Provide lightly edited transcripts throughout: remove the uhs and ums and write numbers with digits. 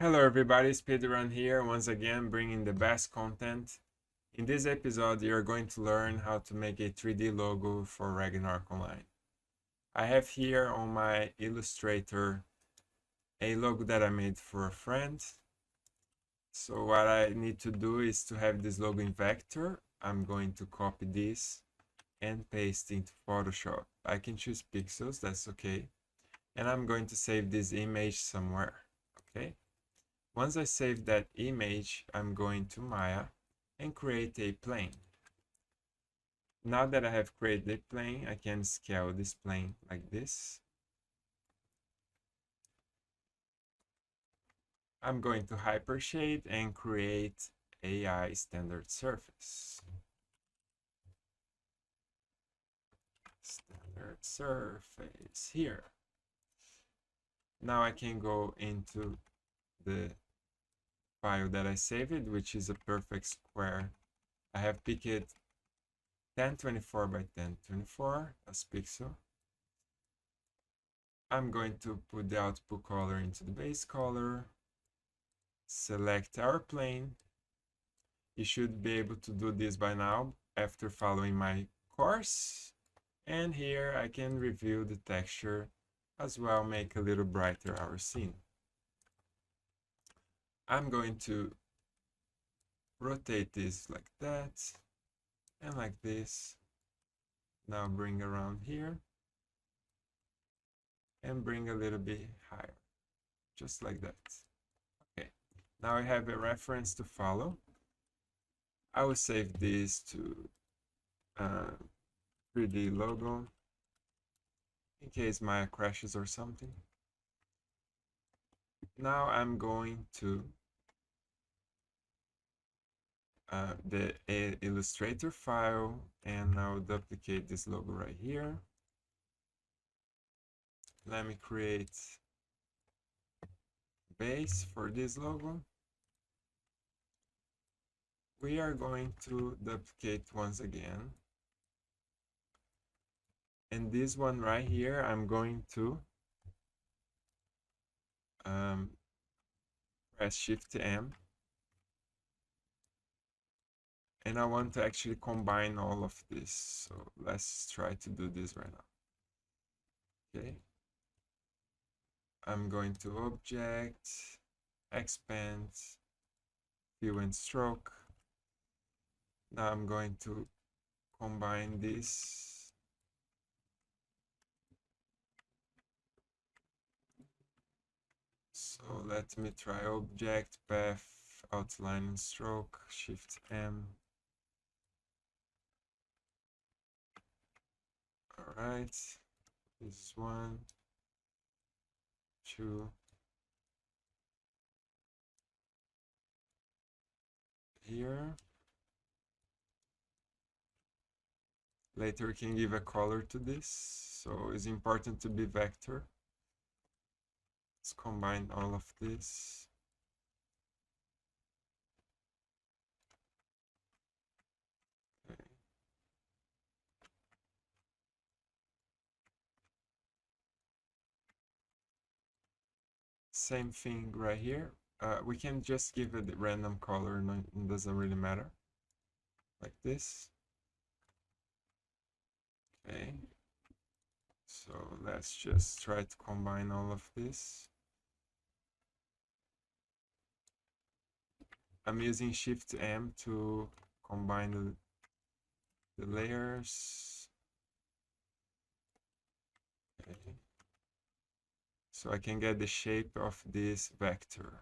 Hello everybody, Speedrun here, once again bringing the best content. In this episode, you're going to learn how to make a 3D logo for Ragnarok Online. I have here on my Illustrator a logo that I made for a friend. So what I need to do is to have this logo in vector. I'm going to copy this and paste into Photoshop. I can choose pixels, that's okay. And I'm going to save this image somewhere, okay? Once I save that image, I'm going to Maya and create a plane. Now that I have created the plane, I can scale this plane like this. I'm going to hypershade and create AI standard surface. Standard surface here. Now I can go into the file that I saved, which is a perfect square. I have picked 1024 by 1024 as pixel. I'm going to put the output color into the base color, select our plane. You should be able to do this by now after following my course. And here I can review the texture as well, make a little brighter our scene. I'm going to rotate this like that and like this. Now bring around here and bring a little bit higher, just like that. Okay, now I have a reference to follow. I will save this to 3D logo in case Maya crashes or something. Now I'm going to the Illustrator file and I'll duplicate this logo right here. Let me create base for this logo. We are going to duplicate once again. And this one right here, I'm going to press Shift M. And I want to actually combine all of this. So let's try to do this right now. Okay. I'm going to Object, Expand, View and Stroke. Now I'm going to combine this. So let me try Object, Path, Outline and Stroke, Shift M. Alright, this is 1, 2, here. Later we can give a color to this, so it's important to be vector. Let's combine all of this. Okay. Same thing right here. We can just give it a random color, it doesn't really matter. Like this. Okay. So let's just try to combine all of this. I'm using Shift M to combine the layers. Okay. So I can get the shape of this vector.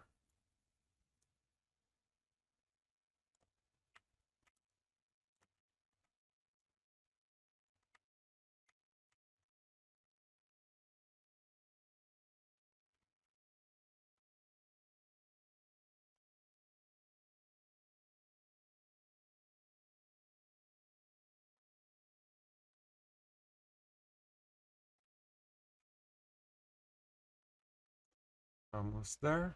Almost there.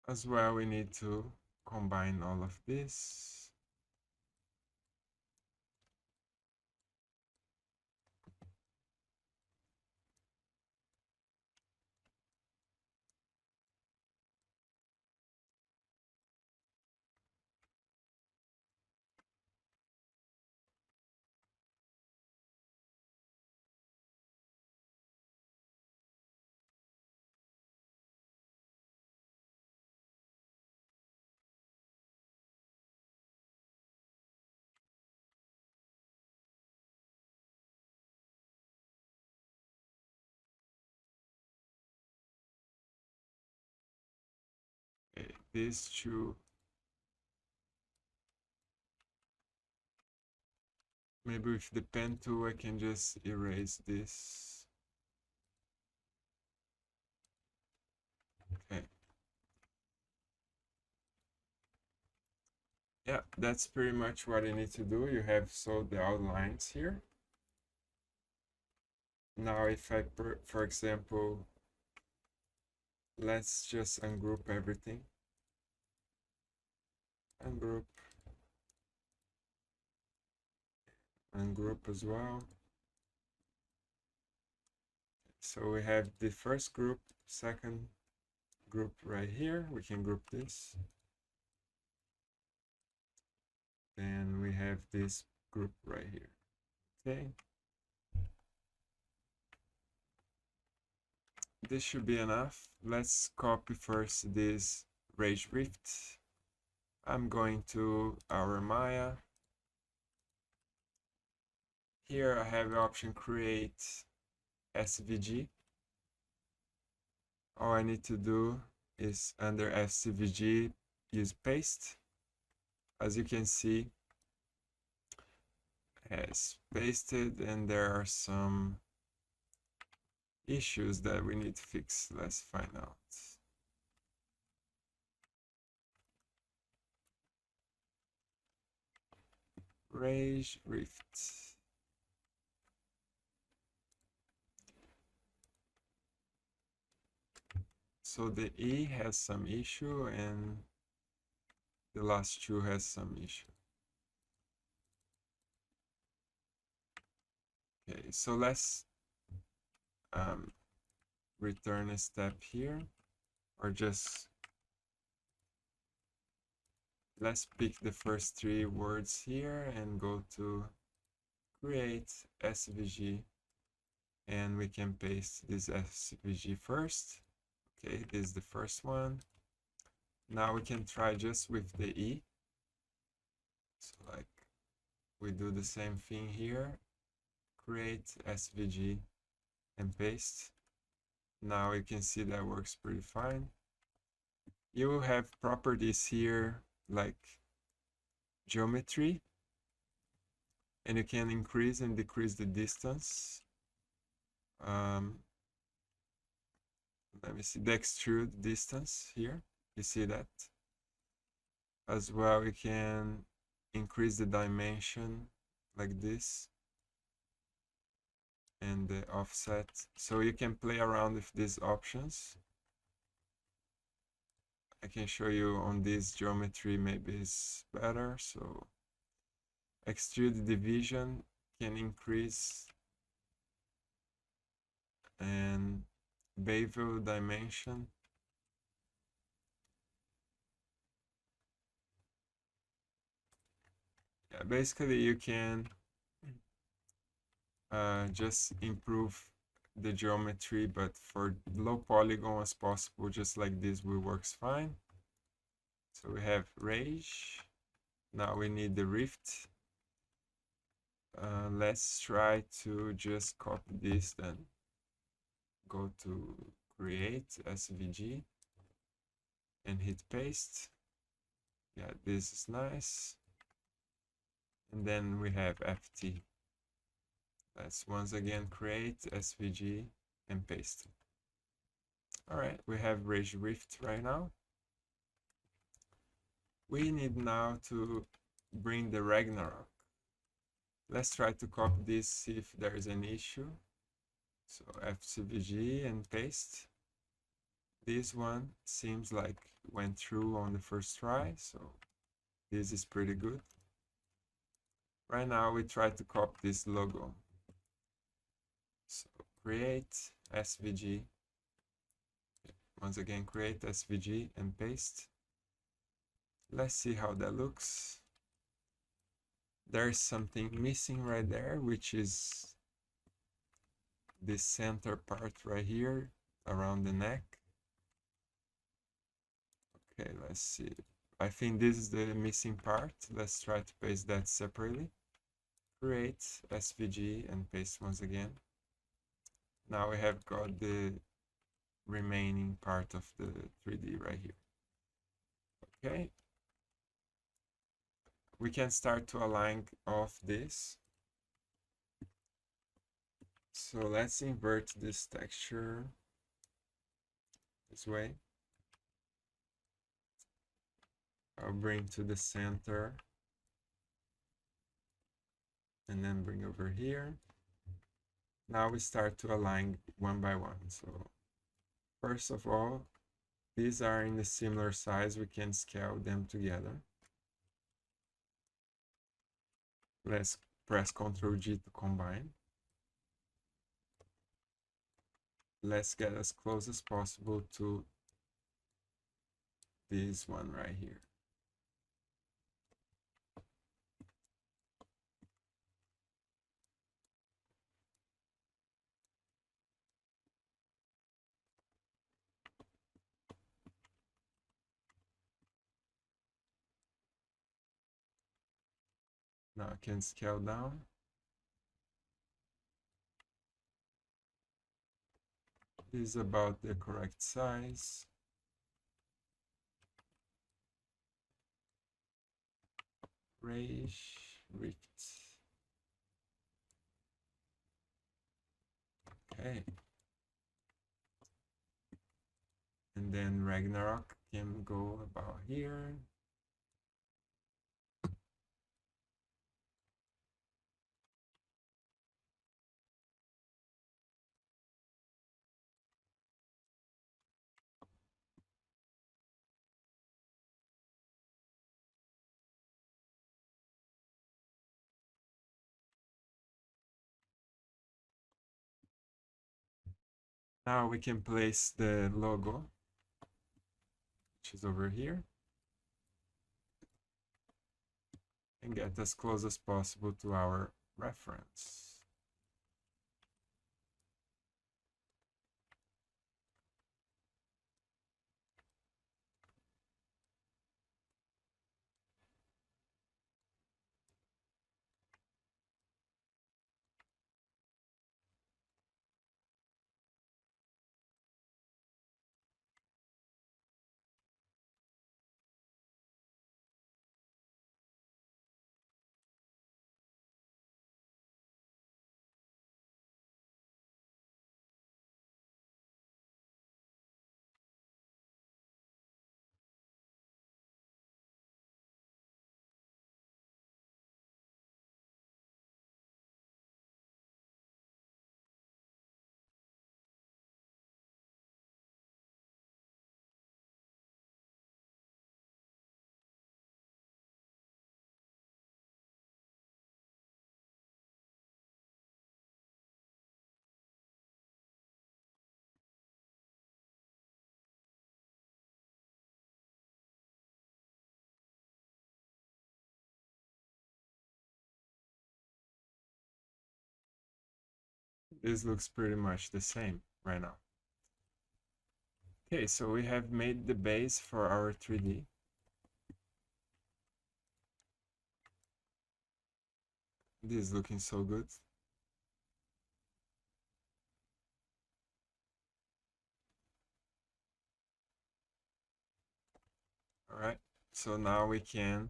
As well, we need to combine all of this. Okay, these two. Maybe with the pen tool, I can just erase this. Okay. Yeah, that's pretty much what I need to do. You have so the outlines here. Now, if I, for example, let's just ungroup everything. Ungroup. Ungroup as well. So we have the first group, second group right here. We can group this. Then we have this group right here. Okay. This should be enough. Let's copy first this Rage Rift. I'm going to our Maya. Here I have the option create SVG. All I need to do is under SVG use paste. As you can see, it has pasted and there are some issues that we need to fix. Let's find out. Rage Rift. So the E has some issue and the last two has some issue. Okay, so let's return a step here, or just let's pick the first three words here and go to create SVG, and we can paste this SVG first. Okay, this is the first one. Now we can try just with the E. So like we do the same thing here, create SVG and paste. Now you can see that works pretty fine. You have properties here like geometry, and you can increase and decrease the distance. Let me see the extrude distance here. You see that? As well, you can increase the dimension like this and the offset. So you can play around with these options. I can show you on this geometry, maybe it's better. So extrude division can increase, and bevel dimension. Yeah, basically you can just improve the geometry, but for low polygon as possible, just like this will works fine. So we have Rage. Now we need the Rift. Let's try to just copy this, then go to create SVG and hit paste. Yeah, this is nice. And then we have FT. Let's once again create SVG and paste. All right, we have Rage Rift right now. We need now to bring the Ragnarok. Let's try to copy this, see if there is an issue. So FCVG and paste. This one seems like went through on the first try, so this is pretty good. Right now we try to copy this logo. So create SVG. Once again, create SVG and paste. Let's see how that looks. There's something missing right there, which is this center part right here around the neck. Okay, let's see. I think this is the missing part. Let's try to paste that separately. Create SVG and paste once again. Now we have got the remaining part of the 3D right here. Okay. We can start to align off this. So let's invert this texture this way. I'll bring to the center and then bring over here. Now we start to align one by one. So first of all, these are in a similar size. We can scale them together. Let's press Ctrl G to combine. Let's get as close as possible to this one right here. Now I can scale down. This is about the correct size. Rift. Okay. And then Ragnarok can go about here. Now we can place the logo, which is over here, and get as close as possible to our reference. This looks pretty much the same right now. Okay, so we have made the base for our 3D. This is looking so good. All right, so now we can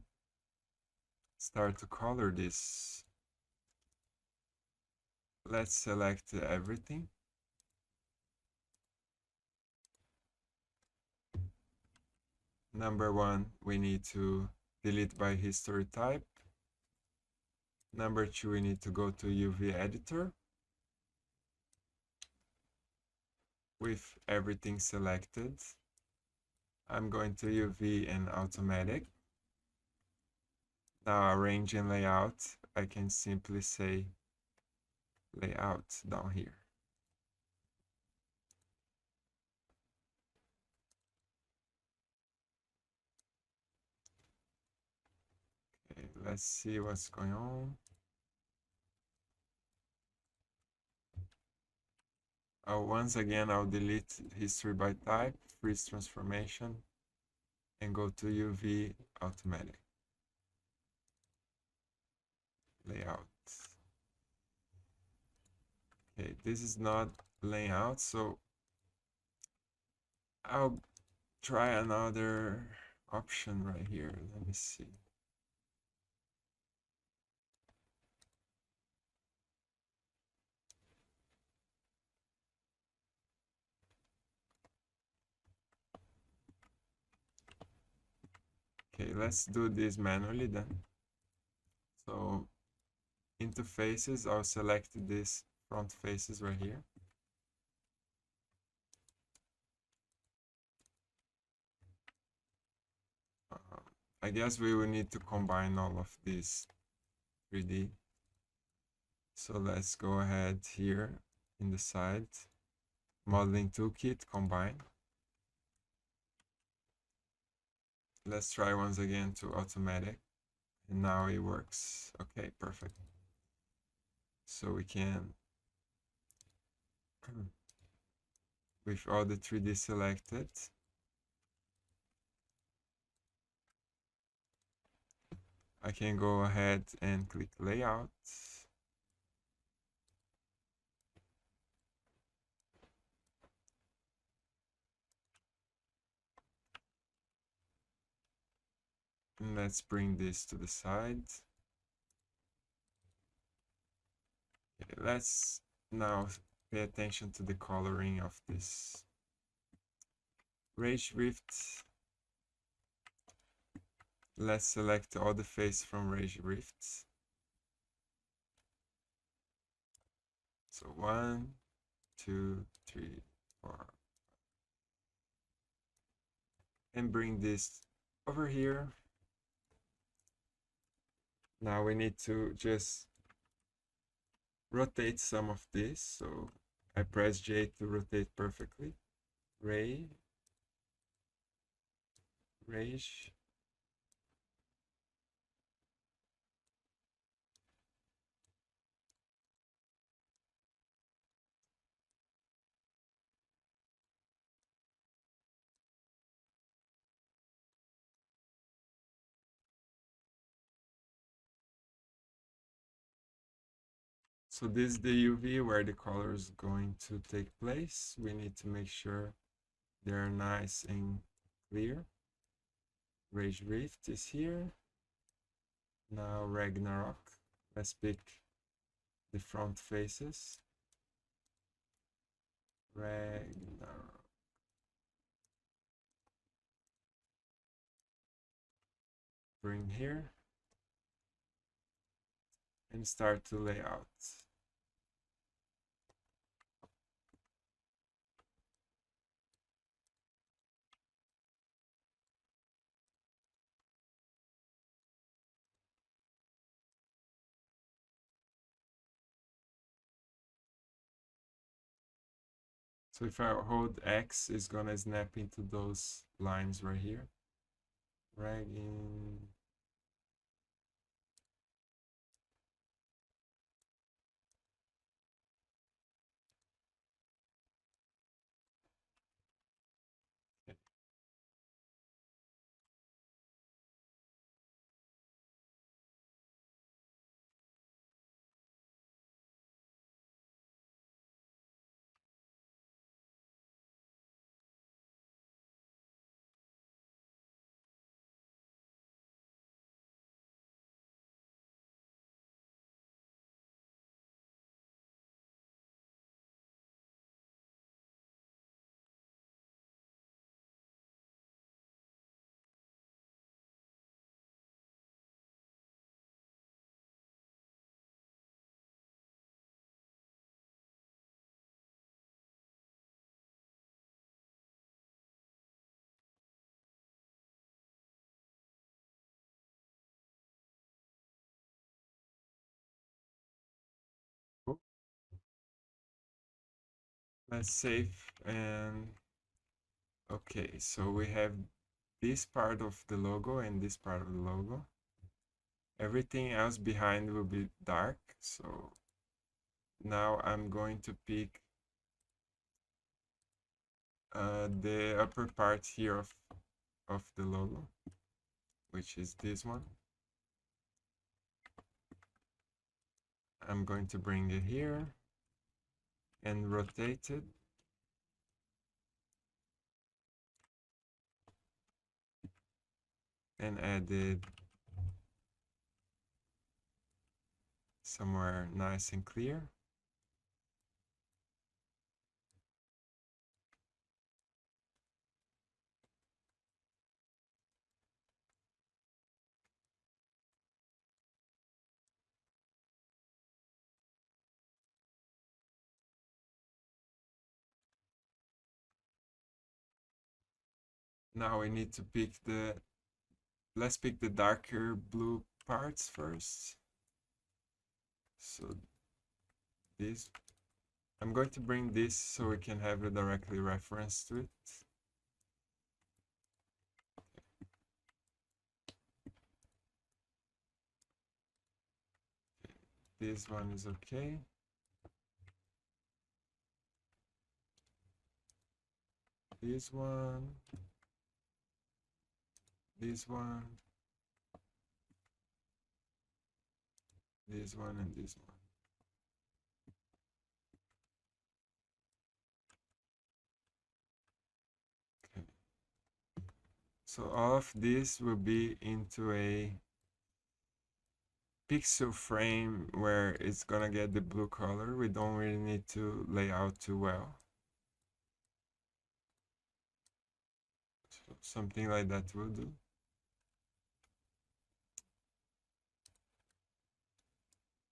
start to color this. Let's select everything. Number one, we need to delete by history type. Number two, we need to go to UV editor. with everything selected, I'm going to UV and automatic. Now arrange and layout, I can simply say layout down here. Okay, let's see what's going on. Once again, I'll delete history by type, freeze transformation, and go to UV automatic layout. Okay, this is not laying out, so I'll try another option right here. Let me see. Okay, let's do this manually then. So into faces, I'll select this front faces right here. I guess we will need to combine all of these 3D. So let's go ahead here in the side, modeling toolkit, combine. Let's try once again to automatic, and now it works. Okay, perfect. So we can, with all the 3D selected, I can go ahead and click layout. And let's bring this to the side. Okay, let's now pay attention to the coloring of this. Rage Rift. Let's select all the face from Rage Rift. So 1, 2, 3, 4. And bring this over here. Now we need to just rotate some of this. So I press J to rotate perfectly. Rage. So this is the UV where the color is going to take place. We need to make sure they're nice and clear. Rage Rift is here. Now Ragnarok. Let's pick the front faces. Ragnarok. Bring here. And start to lay out. So if I hold X, it's gonna snap into those lines right here. Dragging. Okay. Let's save and okay, so we have this part of the logo and this part of the logo. Everything else behind will be dark, so now I'm going to pick the upper part here of the logo, which is this one. I'm going to bring it here and rotate it. And add it somewhere nice and clear. Now we need to pick let's pick the darker blue parts first. So this, I'm going to bring this so we can have a directly reference to it. This one is okay. This one, this one, this one, and this one. Okay. So all of this will be into a pixel frame where it's gonna get the blue color. We don't really need to lay out too well. So something like that will do.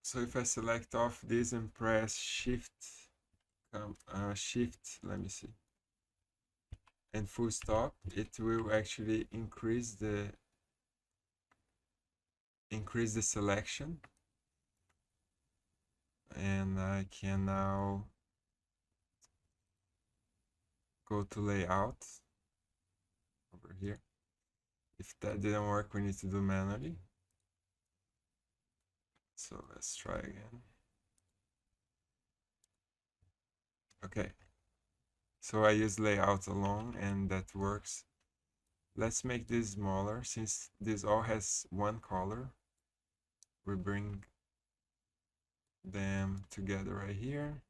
So if I select off this and press shift, let me see, and full stop, it will actually increase the selection. And I can now go to layout over here. If that didn't work, we need to do manually. So let's try again. Okay. So I use layout alone and that works. Let's make this smaller since this all has one color. We bring them together right here.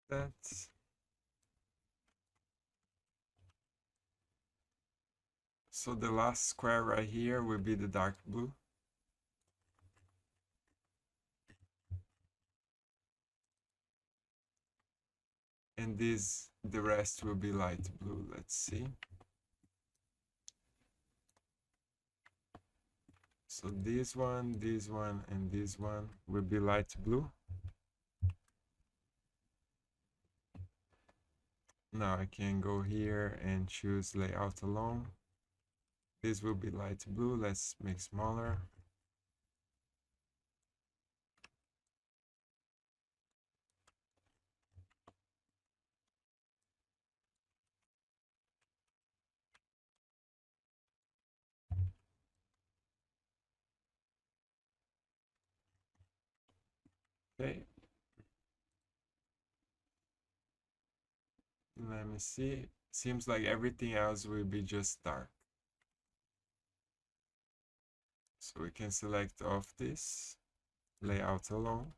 That's so the last square right here will be the dark blue. And the rest will be light blue. Let's see. So this one, and this one will be light blue. Now I can go here and choose layout alone. This will be light blue. Let's make smaller. Okay. Let me see. Seems like everything else will be just dark. So we can select off this, layout alone.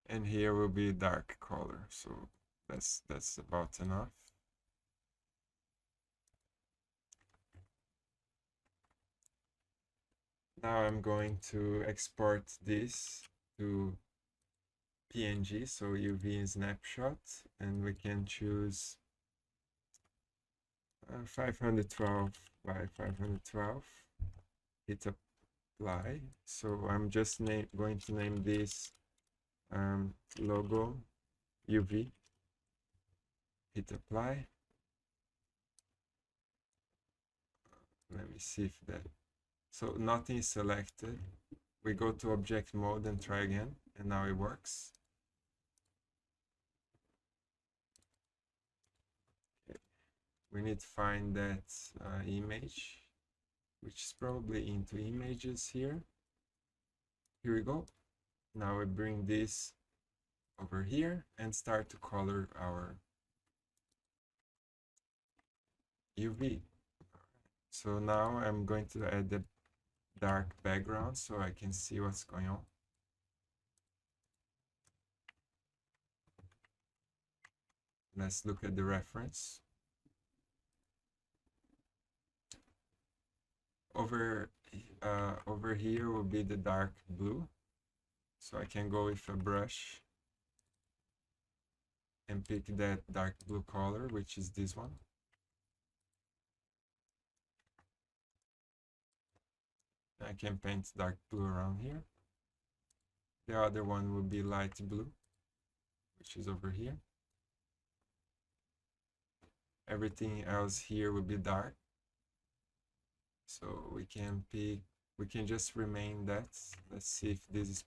And here will be dark color. So that's about enough. Now I'm going to export this to PNG, so UV snapshot, and we can choose 512 by 512. Hit apply. So I'm just going to name this logo UV. Hit apply. Let me see if that, so nothing is selected. We go to object mode and try again, and now it works. Okay. We need to find that image, which is probably into images here. Here we go. Now we bring this over here and start to color our UV. So now I'm going to add the dark background so I can see what's going on. Let's look at the reference. Over here will be the dark blue. So I can go with a brush and pick that dark blue color, which is this one. I can paint dark blue around here. The other one will be light blue, which is over here. Everything else here will be dark. So we can just remain that. Let's see if this is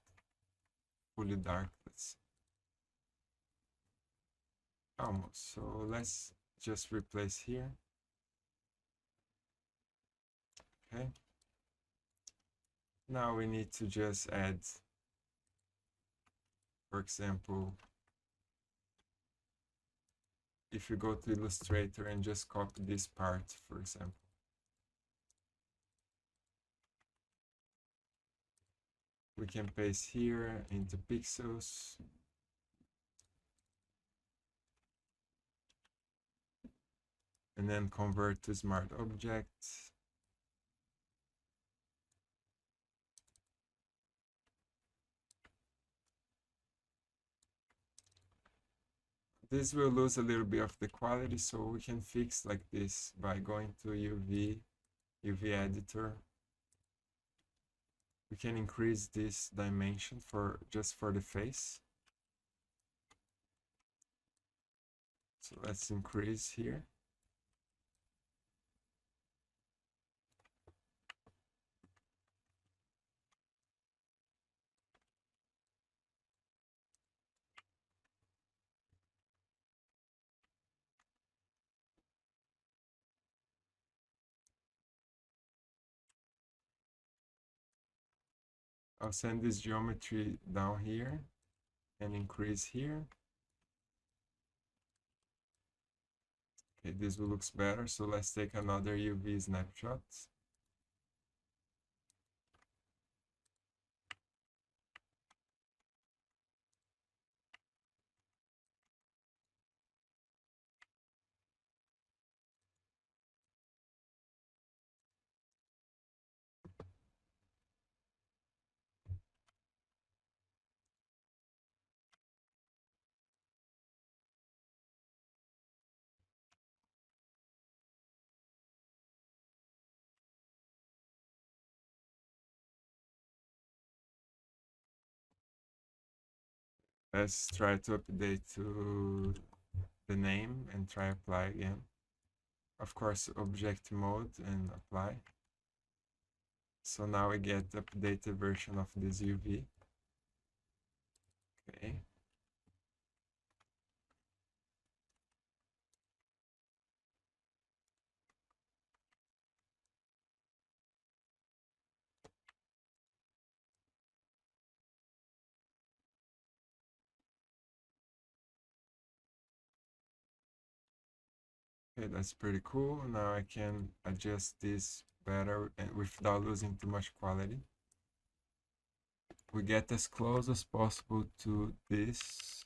fully dark. Let's see. Almost. So let's just replace here. Okay. Now we need to just add, for example, if you go to Illustrator and just copy this part, for example. We can paste here into pixels. And then convert to smart object. This will lose a little bit of the quality, so we can fix like this by going to UV editor. We can increase this dimension just for the face. So let's increase here. I'll send this geometry down here and increase here. Okay, this will look better. So let's take another UV snapshot. Let's try to update to the name and try apply again. Of course, object mode and apply. So now we get the updated version of this UV. Okay. Okay, that's pretty cool. Now I can adjust this better and without losing too much quality. We get as close as possible to this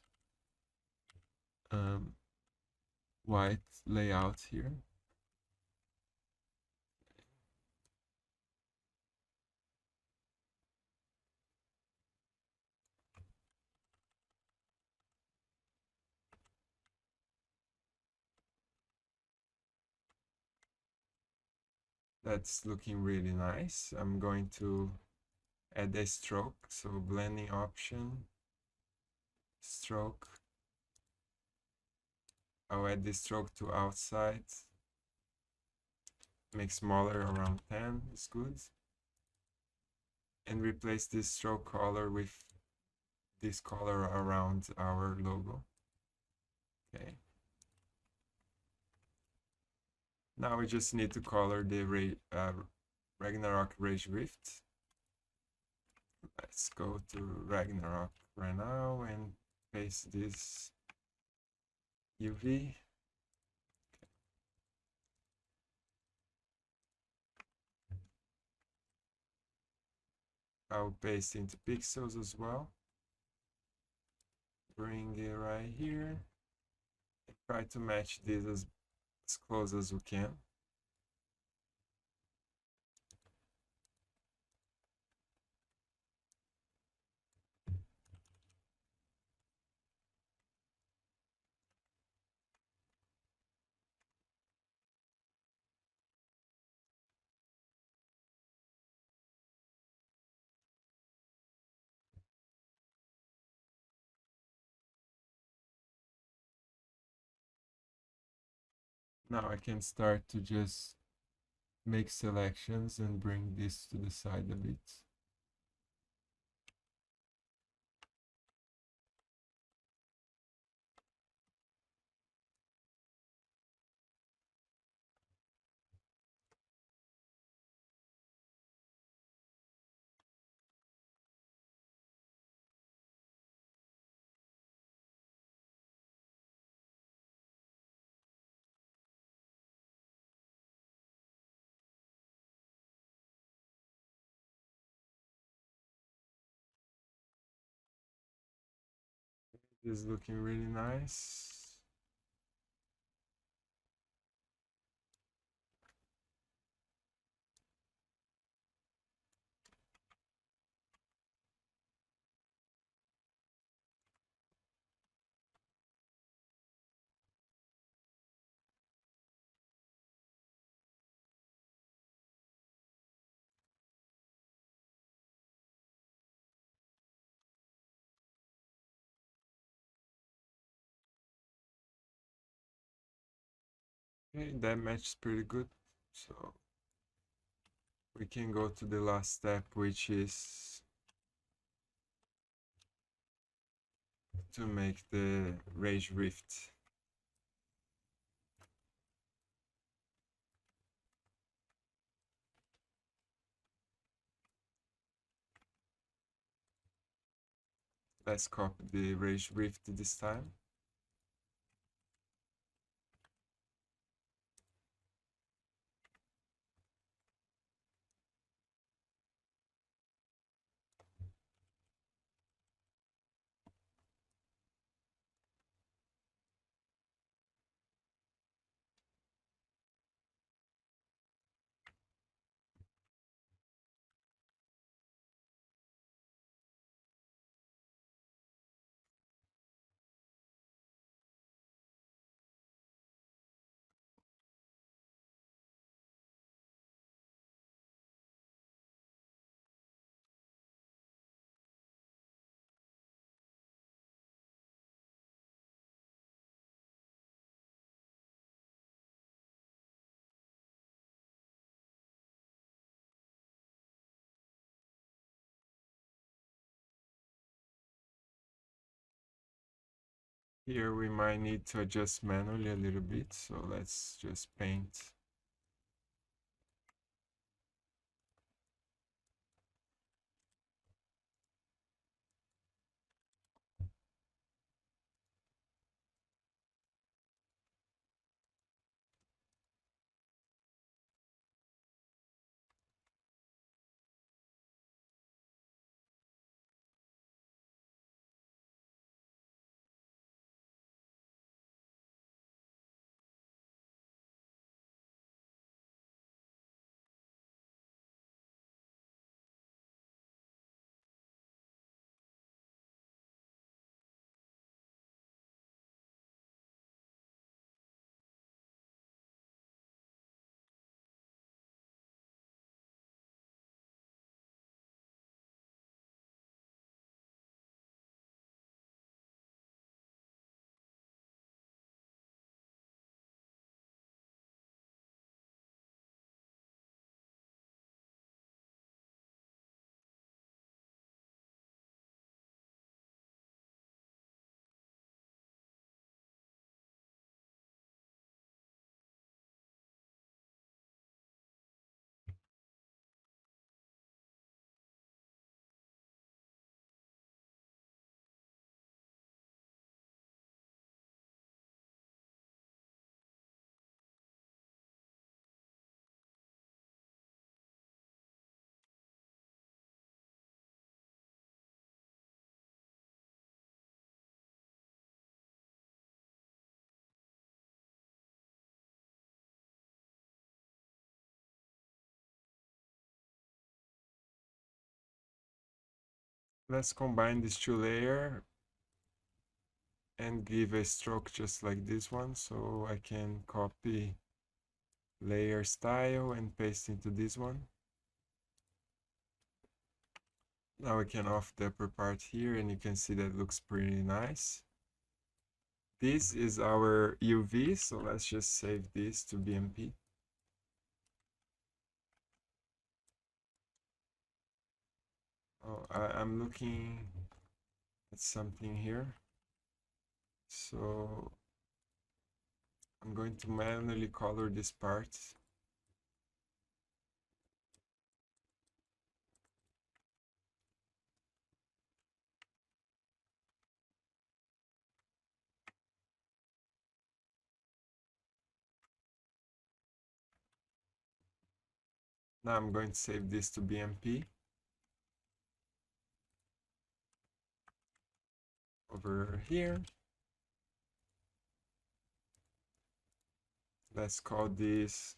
white layout here. That's looking really nice. I'm going to add a stroke, so blending option, stroke. I'll add the stroke to outside, make smaller, around 10 is good. And replace this stroke color with this color around our logo. Okay. Now we just need to color the Ragnarok Rage Rift. Let's go to Ragnarok right now and paste this UV. I'll paste into pixels as well. Bring it right here. And try to match this as close as we can. Now I can start to just make selections and bring this to the side a bit. This is looking really nice. Okay, that matches pretty good. So we can go to the last step, which is to make the Rage Rift. Let's copy the Rage Rift this time. Here we might need to adjust manually a little bit, so let's just paint. Let's combine these two layers and give a stroke just like this one, so I can copy layer style and paste into this one. Now we can off the upper part here, and you can see that looks pretty nice. This is our UV, so let's just save this to BMP. Oh, I'm looking at something here. So I'm going to manually color this part. Now I'm going to save this to BMP. Over here, let's call this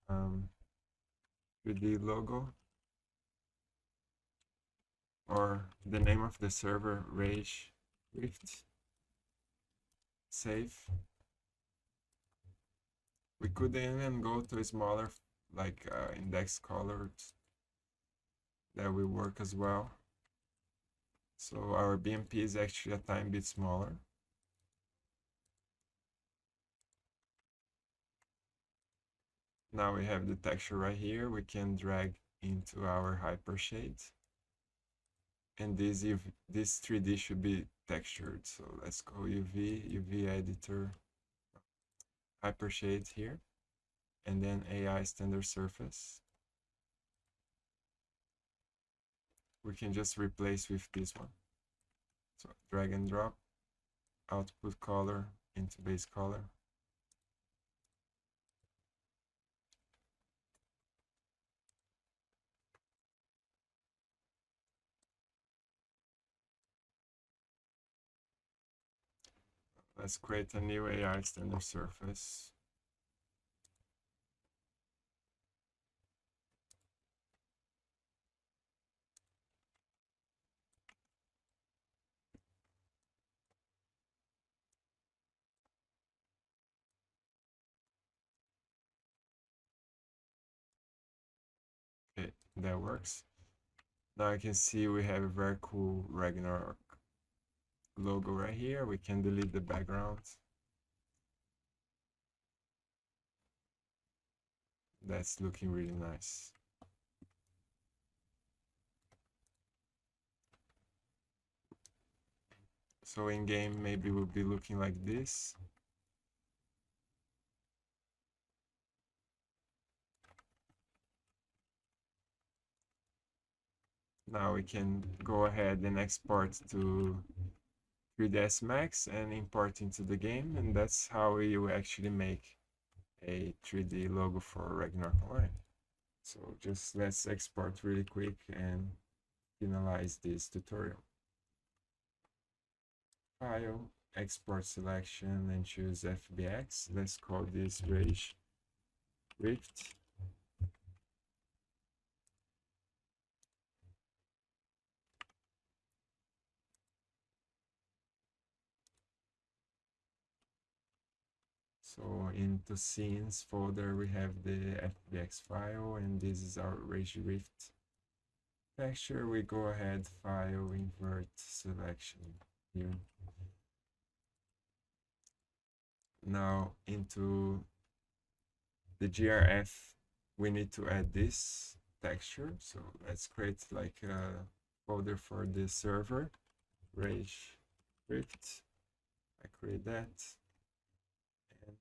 3D logo, or the name of the server, Rage Rift. Save. We could even go to a smaller, like index colors, that will work as well. So our BMP is actually a tiny bit smaller. Now we have the texture right here. We can drag into our hypershade. And this 3D should be textured. So let's go UV editor, hypershade here, and then AI standard surface. We can just replace with this one. So drag and drop, output color into base color. Let's create a new AI standard surface. Okay, that works. Now I can see we have a very cool Ragnarok logo right here. We can delete the background. That's looking really nice. So in game, maybe we'll be looking like this. Now we can go ahead and export to 3ds Max and import into the game, and that's how we will actually make a 3D logo for Ragnarok Online. So just let's export really quick and finalize this tutorial. File, export selection, and choose FBX. Let's call this Rage Rift. So into scenes folder, we have the FBX file, and this is our Rage Rift texture. We go ahead, file, invert selection here. Now into the GRF, we need to add this texture. So let's create like a folder for the server, Rage Rift. I create that and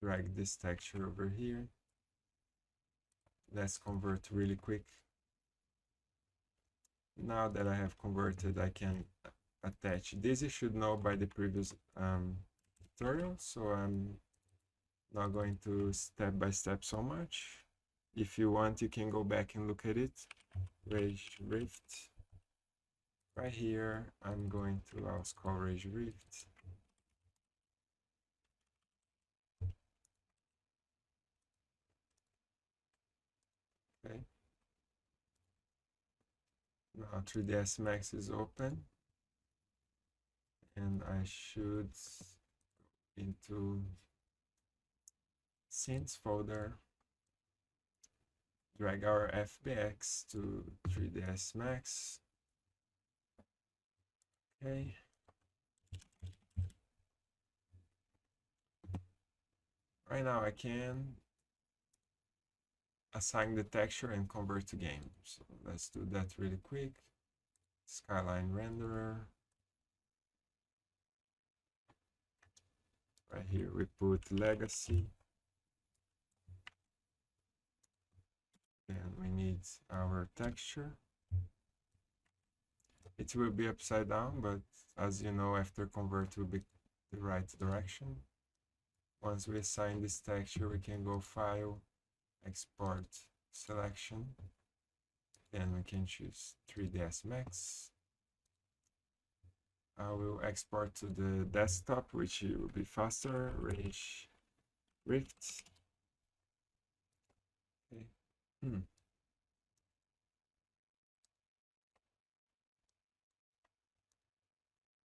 drag this texture over here. Let's convert really quick. Now that I have converted, I can attach this. You should know by the previous tutorial, so I'm not going to step by step so much. If you want, you can go back and look at it. Rage Rift. Right here, I'm going to also call Rage Rift. Okay. Now 3ds Max is open, and I should into scenes folder, drag our FBX to 3ds Max. Okay. Right now I can assign the texture and convert to game. So let's do that really quick. Skyline renderer. Right here we put legacy. Then we need our texture. It will be upside down, but as you know, after convert will be the right direction. Once we assign this texture, we can go File, Export, Selection. Then we can choose 3ds Max. I will export to the desktop, which will be faster. Rage Rift. Okay.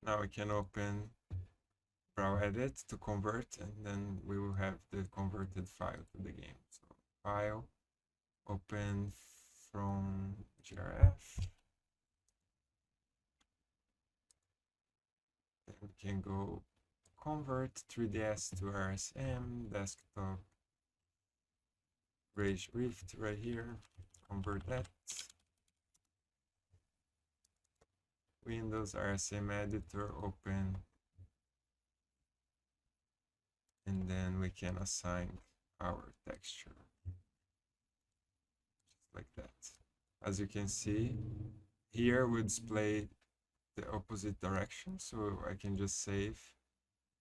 Now we can open Browedit to convert, and then we will have the converted file to the game. So File, open from GRF. Then we can go convert 3ds to RSM, desktop, Rage Rift right here, convert that. Windows RSM editor, open, and then we can assign our texture, just like that. As you can see, here we display the opposite direction, so I can just save,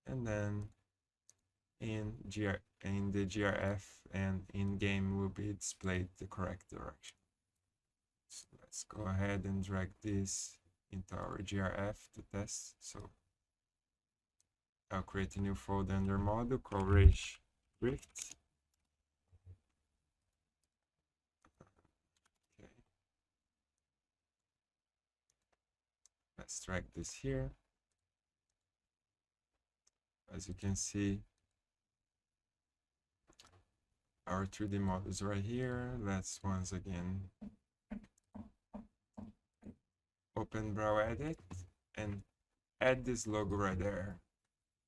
and then in the GRF and in game will be displayed the correct direction. So let's go ahead and drag this into our GRF to test. So I'll create a new folder under module called Rage Rift. Okay. Let's drag this here. As you can see, our 3D model is right here. Let's once again open Browedit and add this logo right there.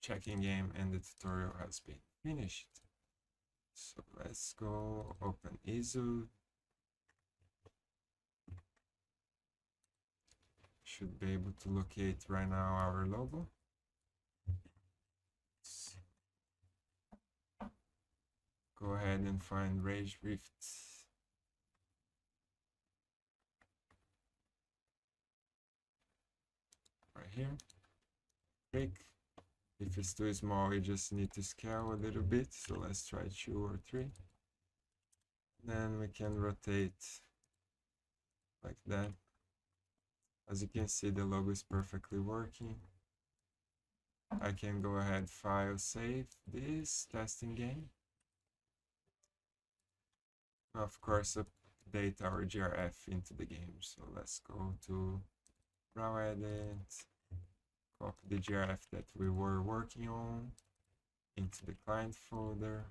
Checking game, and the tutorial has been finished. So let's go open ISO. Should be able to locate right now our logo. Go ahead and find Rage Rift. Right here. Click. If it's too small, you just need to scale a little bit. So let's try 2 or 3. Then we can rotate like that. As you can see, the logo is perfectly working. I can go ahead, File, Save this testing game. Of course, update our GRF into the game. So let's go to Browedit. Copy the GRF that we were working on into the client folder.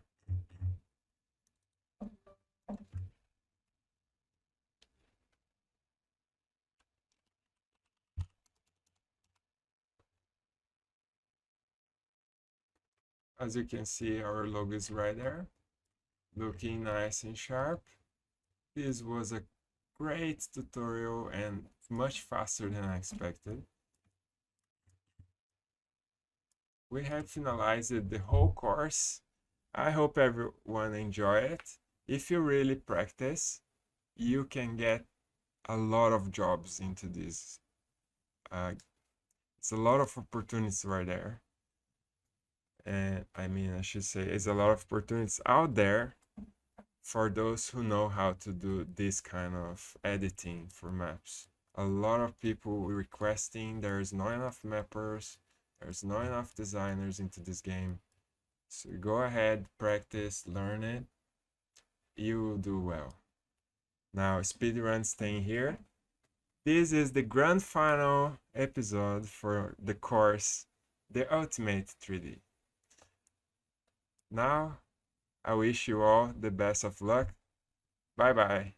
As you can see, our logo is right there, looking nice and sharp. This was a great tutorial and much faster than I expected. We have finalized the whole course. I hope everyone enjoyed it. If you really practice, you can get a lot of jobs into this. It's a lot of opportunities right there. And I should say, it's a lot of opportunities out there for those who know how to do this kind of editing for maps. A lot of people requesting, there's not enough mappers, there's not enough designers into this game. So go ahead, practice, learn it. You will do well. Now, Speedrun staying here. This is the grand final episode for the course, The Ultimate 3D. Now, I wish you all the best of luck. Bye bye.